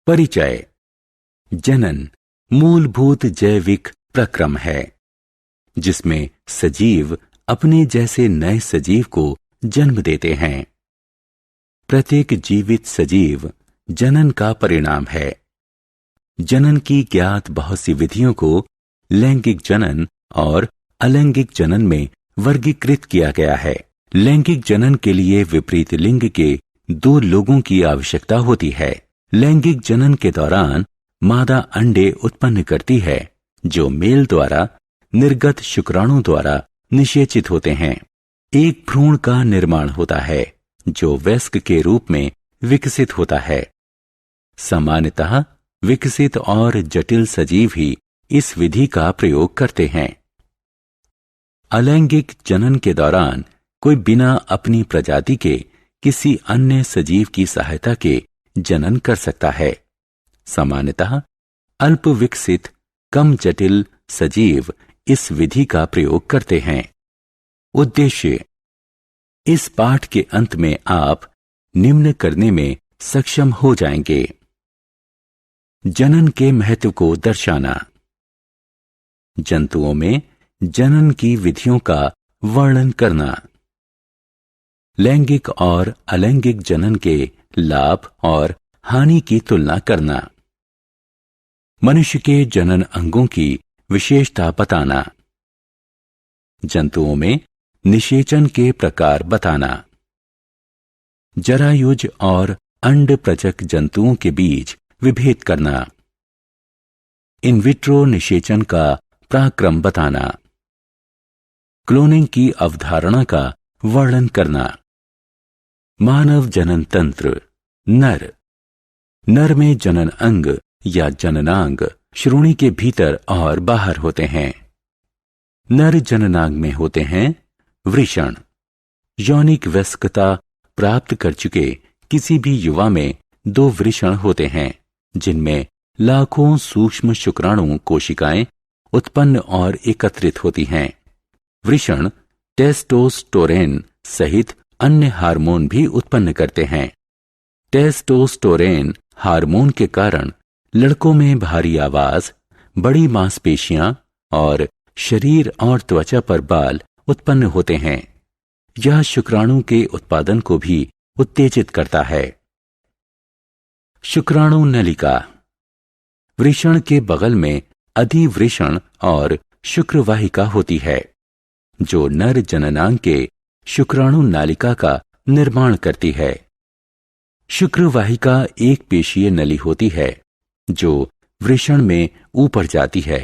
परिचय। जनन मूलभूत जैविक प्रक्रम है जिसमें सजीव अपने जैसे नए सजीव को जन्म देते हैं। प्रत्येक जीवित सजीव जनन का परिणाम है। जनन की ज्ञात बहुत सी विधियों को लैंगिक जनन और अलैंगिक जनन में वर्गीकृत किया गया है। लैंगिक जनन के लिए विपरीत लिंग के दो लोगों की आवश्यकता होती है। लैंगिक जनन के दौरान मादा अंडे उत्पन्न करती है जो मेल द्वारा निर्गत शुक्राणु द्वारा निषेचित होते हैं। एक भ्रूण का निर्माण होता है जो वयस्क के रूप में विकसित होता है। सामान्यतः विकसित और जटिल सजीव ही इस विधि का प्रयोग करते हैं। अलैंगिक जनन के दौरान कोई बिना अपनी प्रजाति के किसी अन्य सजीव की सहायता के जनन कर सकता है। सामान्यतः अल्प विकसित कम जटिल सजीव इस विधि का प्रयोग करते हैं। उद्देश्य। इस पाठ के अंत में आप निम्न करने में सक्षम हो जाएंगे। जनन के महत्व को दर्शाना। जंतुओं में जनन की विधियों का वर्णन करना। लैंगिक और अलैंगिक जनन के लाभ और हानि की तुलना करना। मनुष्य के जनन अंगों की विशेषता बताना। जंतुओं में निषेचन के प्रकार बताना। जरायुज और अंडप्रजक जंतुओं के बीच विभेद करना। इन विट्रो निषेचन का पराक्रम बताना। क्लोनिंग की अवधारणा का वर्णन करना। मानव जनन तंत्र। नर में जनन अंग या जननांग श्रोणि के भीतर और बाहर होते हैं। नर जननांग में होते हैं वृषण। यौनिक वयस्कता प्राप्त कर चुके किसी भी युवा में दो वृषण होते हैं जिनमें लाखों सूक्ष्म शुक्राणु कोशिकाएं उत्पन्न और एकत्रित होती हैं। वृषण टेस्टोस्टेरोन सहित अन्य हार्मोन भी उत्पन्न करते हैं। टेस्टोस्टेरोन हार्मोन के कारण लड़कों में भारी आवाज, बड़ी मांसपेशियां और शरीर और त्वचा पर बाल उत्पन्न होते हैं। यह शुक्राणु के उत्पादन को भी उत्तेजित करता है। शुक्राणु नलिका। वृषण के बगल में अधिवृषण और शुक्रवाहिका होती है जो नर जननांग के शुक्राणु नालिका का निर्माण करती है। शुक्रवाहिका एक पेशीय नली होती है जो वृषण में ऊपर जाती है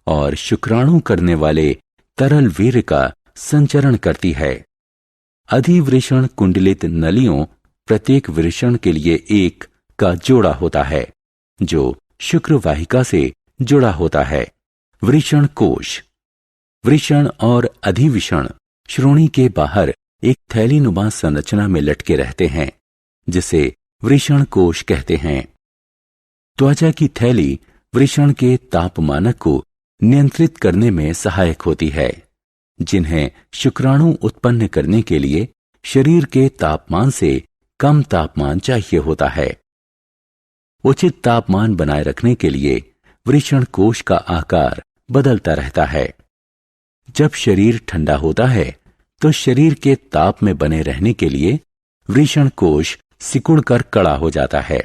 और शुक्राणु करने वाले तरल वीर्य का संचरण करती है। अधिवृषण कुंडलित नलियों प्रत्येक वृषण के लिए एक का जोड़ा होता है जो शुक्रवाहिका से जुड़ा होता है। वृषण कोश। वृषण और अधिवृषण श्रोणि के बाहर एक थैलीनुमा संरचना में लटके रहते हैं जिसे वृषण कोश कहते हैं। त्वचा की थैली वृषण के तापमानक को नियंत्रित करने में सहायक होती है जिन्हें शुक्राणु उत्पन्न करने के लिए शरीर के तापमान से कम तापमान चाहिए होता है। उचित तापमान बनाए रखने के लिए वृषण कोश का आकार बदलता रहता है। जब शरीर ठंडा होता है तो शरीर के ताप में बने रहने के लिए वृषण कोश सिकुड़कर कड़ा हो जाता है।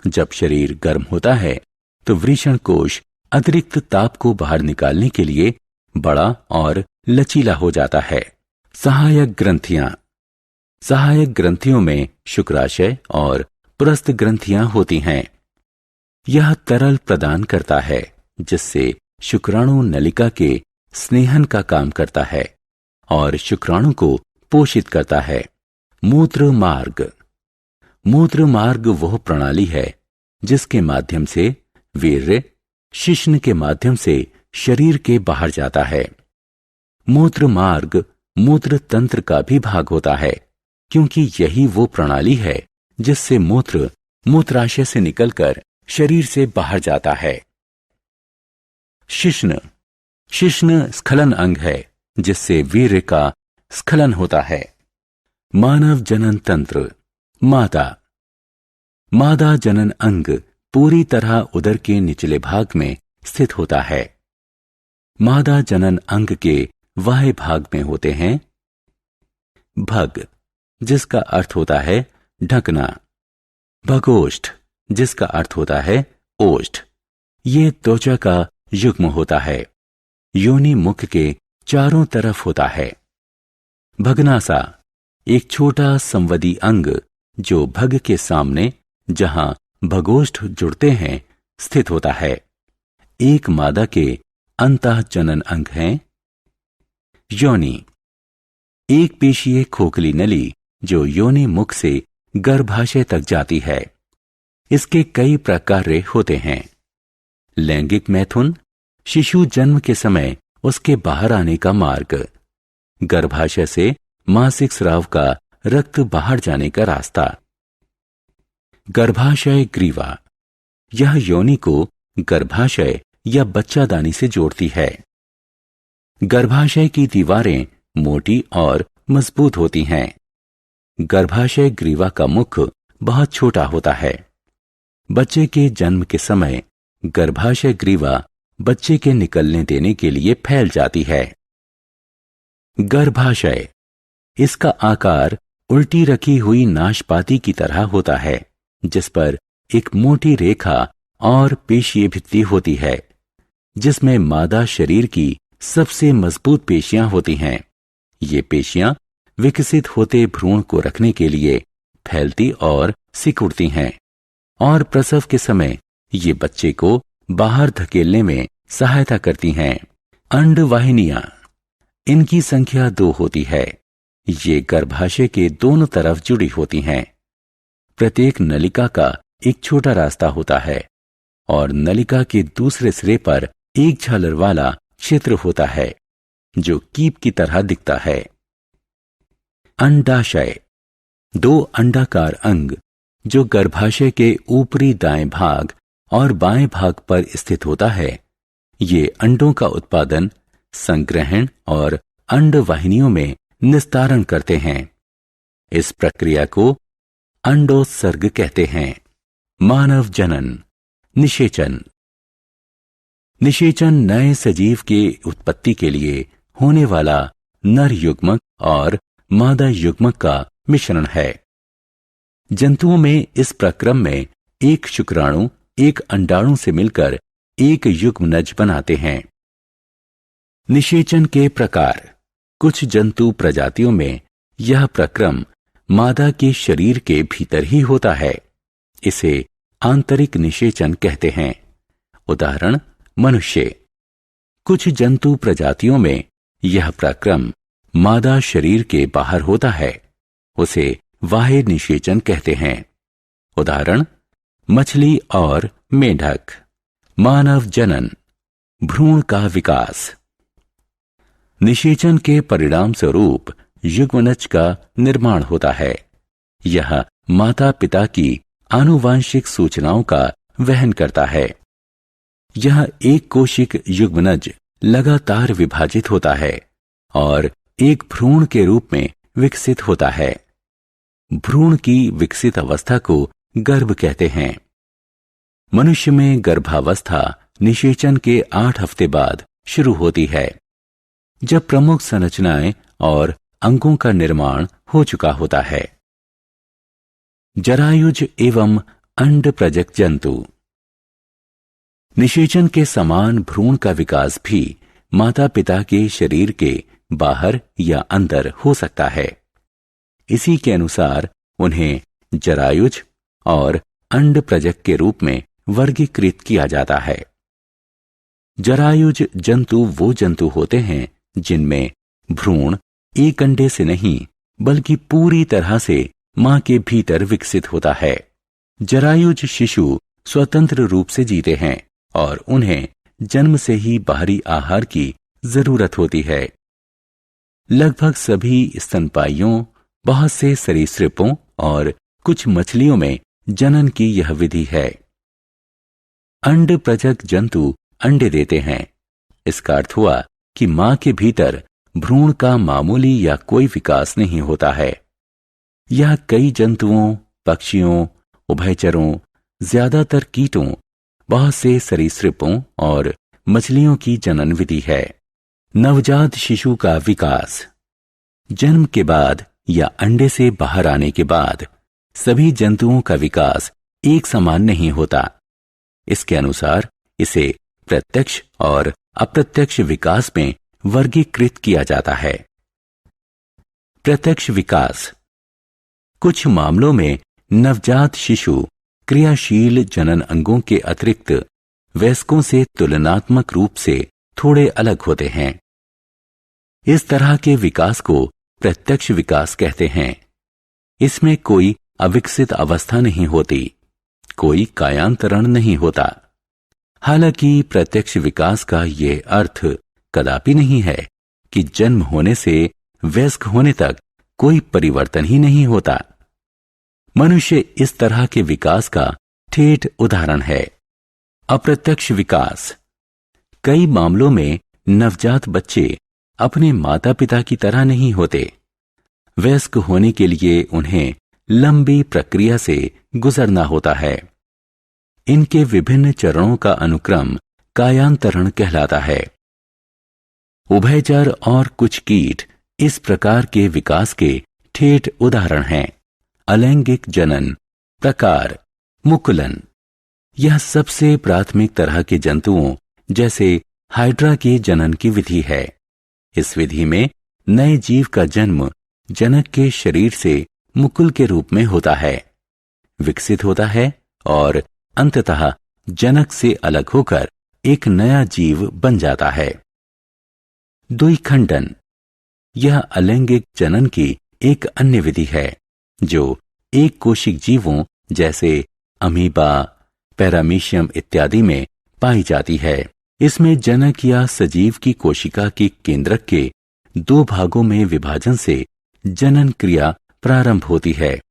जब शरीर गर्म होता है तो वृषण कोश अतिरिक्त ताप को बाहर निकालने के लिए बड़ा और लचीला हो जाता है। सहायक ग्रंथियां। सहायक ग्रंथियों में शुक्राशय और पुरस्थ ग्रंथियां होती हैं। यह तरल प्रदान करता है जिससे शुक्राणु नलिका के स्नेहन का काम करता है और शुक्राणु को पोषित करता है। मूत्र मार्ग। मूत्र मार्ग वह प्रणाली है जिसके माध्यम से वीर्य शिश्न के माध्यम से शरीर के बाहर जाता है। मूत्र मार्ग मूत्र तंत्र का भी भाग होता है क्योंकि यही वो प्रणाली है जिससे मूत्र मूत्राशय से निकलकर शरीर से बाहर जाता है। शिश्न। शिश्न स्खलन अंग है जिससे वीर्य का स्खलन होता है। मानव जनन तंत्र। मादा। मादा जनन अंग पूरी तरह उदर के निचले भाग में स्थित होता है। मादा जनन अंग के बाह्य भाग में होते हैं भग, जिसका अर्थ होता है ढकना, भगोष्ठ, जिसका अर्थ होता है ओष्ठ। ये त्वचा का युग्म होता है, योनि मुख के चारों तरफ होता है। भगनासा, एक छोटा संवदी अंग जो भग के सामने, जहां भगोष्ठ जुड़ते हैं, स्थित होता है। एक मादा के अंतः जनन अंग हैं योनि, एक पेशीय खोखली नली जो योनि मुख से गर्भाशय तक जाती है। इसके कई प्रकार होते हैं। लैंगिक मैथुन, शिशु जन्म के समय उसके बाहर आने का मार्ग, गर्भाशय से मासिक स्राव का रक्त बाहर जाने का रास्ता। गर्भाशय ग्रीवा, यह योनि को गर्भाशय या बच्चादानी से जोड़ती है। गर्भाशय की दीवारें मोटी और मजबूत होती हैं। गर्भाशय ग्रीवा का मुख बहुत छोटा होता है। बच्चे के जन्म के समय गर्भाशय ग्रीवा बच्चे के निकलने देने के लिए फैल जाती है। गर्भाशय, इसका आकार उल्टी रखी हुई नाशपाती की तरह होता है, जिस पर एक मोटी रेखा और पेशीय भित्ति होती है, जिसमें मादा शरीर की सबसे मजबूत पेशियां होती हैं। ये पेशियां विकसित होते भ्रूण को रखने के लिए फैलती और सिकुड़ती हैं और प्रसव के समय ये बच्चे को बाहर धकेलने में सहायता करती हैं। अंडवाहिनियां, इनकी संख्या 2 होती है। ये गर्भाशय के दोनों तरफ जुड़ी होती हैं। प्रत्येक नलिका का एक छोटा रास्ता होता है और नलिका के दूसरे सिरे पर एक झालर वाला क्षेत्र होता है जो कीप की तरह दिखता है। अंडाशय, 2 अंडाकार अंग जो गर्भाशय के ऊपरी दाएं भाग और बाएं भाग पर स्थित होता है। ये अंडों का उत्पादन, संग्रहण और अंडवाहिनियों में निस्तारण करते हैं। इस प्रक्रिया को अंडोत्सर्ग कहते हैं। मानव जनन, निषेचन। निषेचन नए सजीव के उत्पत्ति के लिए होने वाला नर युग्मक और मादा युग्मक का मिश्रण है। जंतुओं में इस प्रक्रम में एक शुक्राणु एक अंडाणु से मिलकर एक युग्मनज बनाते हैं। निषेचन के प्रकार, कुछ जंतु प्रजातियों में यह प्रक्रम मादा के शरीर के भीतर ही होता है। इसे आंतरिक निषेचन कहते हैं। उदाहरण मनुष्य। कुछ जंतु प्रजातियों में यह प्रक्रम मादा शरीर के बाहर होता है। उसे बाह्य निषेचन कहते हैं। उदाहरण मछली और मेंढक। मानव जनन, भ्रूण का विकास। निषेचन के परिणाम स्वरूप युग्मनज का निर्माण होता है। यह माता पिता की आनुवांशिक सूचनाओं का वहन करता है। यह एक कोशिक युग्मनज लगातार विभाजित होता है और एक भ्रूण के रूप में विकसित होता है। भ्रूण की विकसित अवस्था को गर्भ कहते हैं। मनुष्य में गर्भावस्था निषेचन के 8 हफ्ते बाद शुरू होती है, जब प्रमुख संरचनाएं और अंगों का निर्माण हो चुका होता है। जरायुज एवं अंड प्रजक जंतु। निषेचन के समान भ्रूण का विकास भी माता पिता के शरीर के बाहर या अंदर हो सकता है। इसी के अनुसार उन्हें जरायुज और अंड प्रजक के रूप में वर्गीकृत किया जाता है। जरायुज जंतु वो जंतु होते हैं जिनमें भ्रूण एक अंडे से नहीं बल्कि पूरी तरह से मां के भीतर विकसित होता है। जरायुज शिशु स्वतंत्र रूप से जीते हैं और उन्हें जन्म से ही बाहरी आहार की जरूरत होती है। लगभग सभी स्तनपाइयों, बहुत से सरीसृपों और कुछ मछलियों में जनन की यह विधि है। अंड प्रजक जंतु अंडे देते हैं। इसका अर्थ हुआ कि मां के भीतर भ्रूण का मामूली या कोई विकास नहीं होता है। यह कई जंतुओं, पक्षियों, उभयचरों, ज्यादातर कीटों, बहुत से सरीसृपों और मछलियों की जनन विधि है। नवजात शिशु का विकास। जन्म के बाद या अंडे से बाहर आने के बाद सभी जंतुओं का विकास एक समान नहीं होता। इसके अनुसार इसे प्रत्यक्ष और अप्रत्यक्ष विकास में वर्गीकृत किया जाता है। प्रत्यक्ष विकास। कुछ मामलों में नवजात शिशु क्रियाशील जनन अंगों के अतिरिक्त वयस्कों से तुलनात्मक रूप से थोड़े अलग होते हैं। इस तरह के विकास को प्रत्यक्ष विकास कहते हैं। इसमें कोई अविकसित अवस्था नहीं होती, कोई कायांतरण नहीं होता। हालांकि प्रत्यक्ष विकास का यह अर्थ कदापि नहीं है कि जन्म होने से वयस्क होने तक कोई परिवर्तन ही नहीं होता। मनुष्य इस तरह के विकास का ठेठ उदाहरण है। अप्रत्यक्ष विकास। कई मामलों में नवजात बच्चे अपने माता पिता की तरह नहीं होते। वयस्क होने के लिए उन्हें लंबी प्रक्रिया से गुजरना होता है। इनके विभिन्न चरणों का अनुक्रम कायांतरण कहलाता है। उभयचर और कुछ कीट इस प्रकार के विकास के ठेठ उदाहरण हैं। अलैंगिक जनन, प्रकार, मुकुलन। यह सबसे प्राथमिक तरह के जंतुओं जैसे हाइड्रा के जनन की विधि है। इस विधि में नए जीव का जन्म जनक के शरीर से मुकुल के रूप में होता है, विकसित होता है और अंततः जनक से अलग होकर एक नया जीव बन जाता है। द्विखंडन। यह अलैंगिक जनन की एक अन्य विधि है जो एक कोशिक जीवों जैसे अमीबा, पैरामीशियम इत्यादि में पाई जाती है। इसमें जनक या सजीव की कोशिका के केंद्रक के दो भागों में विभाजन से जनन क्रिया प्रारंभ होती है।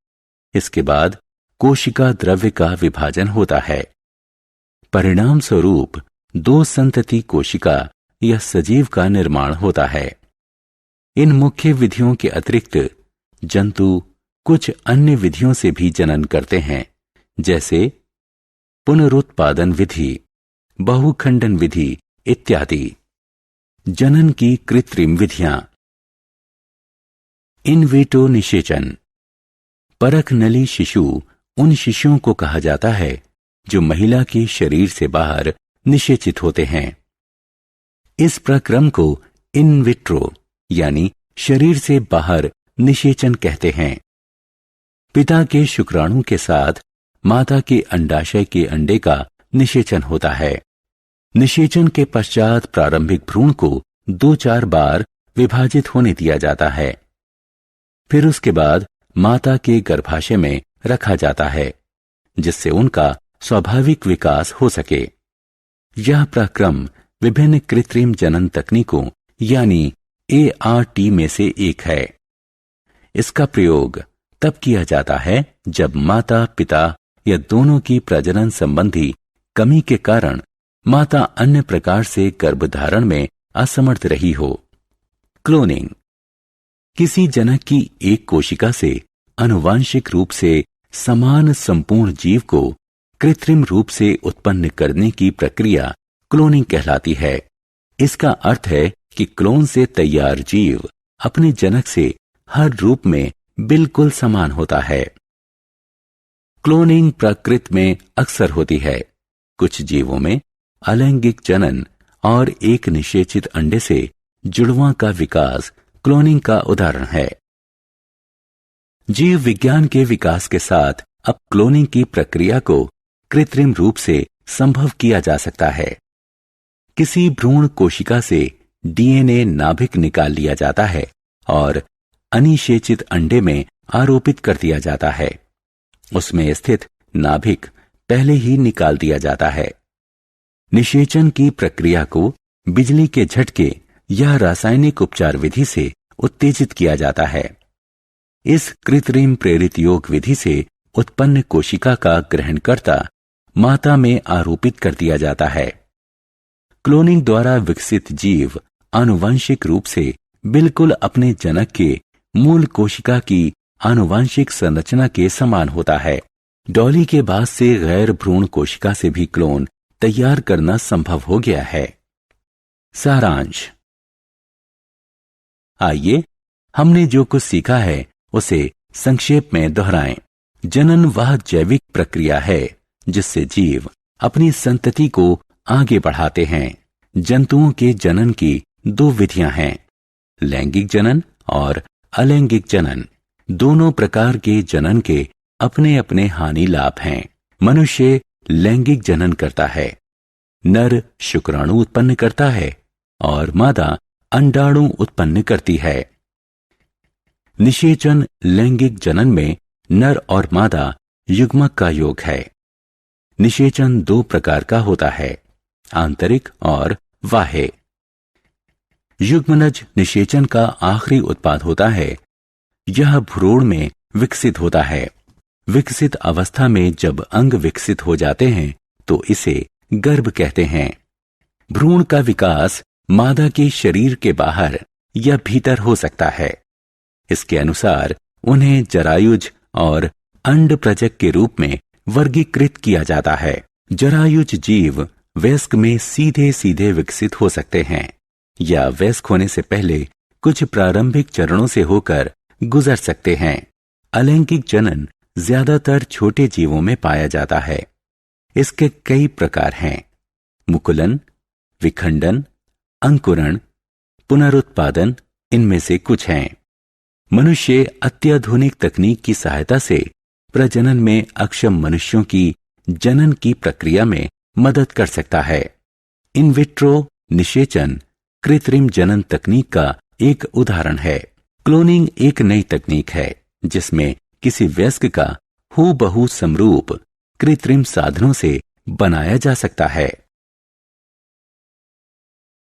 इसके बाद कोशिका द्रव्य का विभाजन होता है। परिणाम स्वरूप दो संतति कोशिका या सजीव का निर्माण होता है। इन मुख्य विधियों के अतिरिक्त जंतु कुछ अन्य विधियों से भी जनन करते हैं, जैसे पुनरुत्पादन विधि, बहुखंडन विधि इत्यादि। जनन की कृत्रिम विधियां। इन विट्रो निषेचन। परख नली शिशु उन शिशुओं को कहा जाता है जो महिला के शरीर से बाहर निषेचित होते हैं। इस प्रक्रम को इन विट्रो यानी शरीर से बाहर निषेचन कहते हैं। पिता के शुक्राणु के साथ माता के अंडाशय के अंडे का निषेचन होता है। निषेचन के पश्चात प्रारंभिक भ्रूण को 2-4 बार विभाजित होने दिया जाता है। फिर उसके बाद माता के गर्भाशय में रखा जाता है, जिससे उनका स्वाभाविक विकास हो सके। यह प्रक्रम विभिन्न कृत्रिम जनन तकनीकों यानी ART में से एक है। इसका प्रयोग तब किया जाता है जब माता पिता या दोनों की प्रजनन संबंधी कमी के कारण माता अन्य प्रकार से गर्भधारण में असमर्थ रही हो। क्लोनिंग। किसी जनक की एक कोशिका से आनुवांशिक रूप से समान संपूर्ण जीव को कृत्रिम रूप से उत्पन्न करने की प्रक्रिया क्लोनिंग कहलाती है। इसका अर्थ है कि क्लोन से तैयार जीव अपने जनक से हर रूप में बिल्कुल समान होता है। क्लोनिंग प्रकृति में अक्सर होती है। कुछ जीवों में अलैंगिक जनन और एक निषेचित अंडे से जुड़वां का विकास क्लोनिंग का उदाहरण है। जीव विज्ञान के विकास के साथ अब क्लोनिंग की प्रक्रिया को कृत्रिम रूप से संभव किया जा सकता है। किसी भ्रूण कोशिका से DNA नाभिक निकाल लिया जाता है और अनिषेचित अंडे में आरोपित कर दिया जाता है। उसमें स्थित नाभिक पहले ही निकाल दिया जाता है। निषेचन की प्रक्रिया को बिजली के झटके या रासायनिक उपचार विधि से उत्तेजित किया जाता है। इस कृत्रिम प्रेरित योग विधि से उत्पन्न कोशिका का ग्रहणकर्ता माता में आरोपित कर दिया जाता है। क्लोनिंग द्वारा विकसित जीव आनुवंशिक रूप से बिल्कुल अपने जनक के मूल कोशिका की आनुवंशिक संरचना के समान होता है। डॉली के बाद से गैर भ्रूण कोशिका से भी क्लोन तैयार करना संभव हो गया है। सारांश। आइए हमने जो कुछ सीखा है उसे संक्षेप में दोहराएं। जनन वह जैविक प्रक्रिया है जिससे जीव अपनी संतति को आगे बढ़ाते हैं। जंतुओं के जनन की दो विधियां हैं, लैंगिक जनन और अलैंगिक जनन। दोनों प्रकार के जनन के अपने अपने हानि लाभ हैं। मनुष्य लैंगिक जनन करता है, नर शुक्राणु उत्पन्न करता है और मादा अंडाणु उत्पन्न करती है। निषेचन लैंगिक जनन में नर और मादा युग्मक का योग है। निषेचन दो प्रकार का होता है, आंतरिक और बाह्य। युग्मनज निषेचन का आखिरी उत्पाद होता है। यह भ्रूण में विकसित होता है। विकसित अवस्था में जब अंग विकसित हो जाते हैं तो इसे गर्भ कहते हैं। भ्रूण का विकास मादा के शरीर के बाहर या भीतर हो सकता है। इसके अनुसार उन्हें जरायुज और अंडप्रजक के रूप में वर्गीकृत किया जाता है। जरायुज जीव वयस्क में सीधे सीधे विकसित हो सकते हैं या वयस्क होने से पहले कुछ प्रारंभिक चरणों से होकर गुजर सकते हैं। अलैंगिक जनन ज्यादातर छोटे जीवों में पाया जाता है। इसके कई प्रकार हैं, मुकुलन, विखंडन, अंकुरण, पुनरुत्पादन इनमें से कुछ हैं। मनुष्य अत्याधुनिक तकनीक की सहायता से प्रजनन में अक्षम मनुष्यों की जनन की प्रक्रिया में मदद कर सकता है। इन विट्रो निषेचन कृत्रिम जनन तकनीक का एक उदाहरण है। क्लोनिंग एक नई तकनीक है जिसमें किसी वयस्क का हूबहू समरूप कृत्रिम साधनों से बनाया जा सकता है।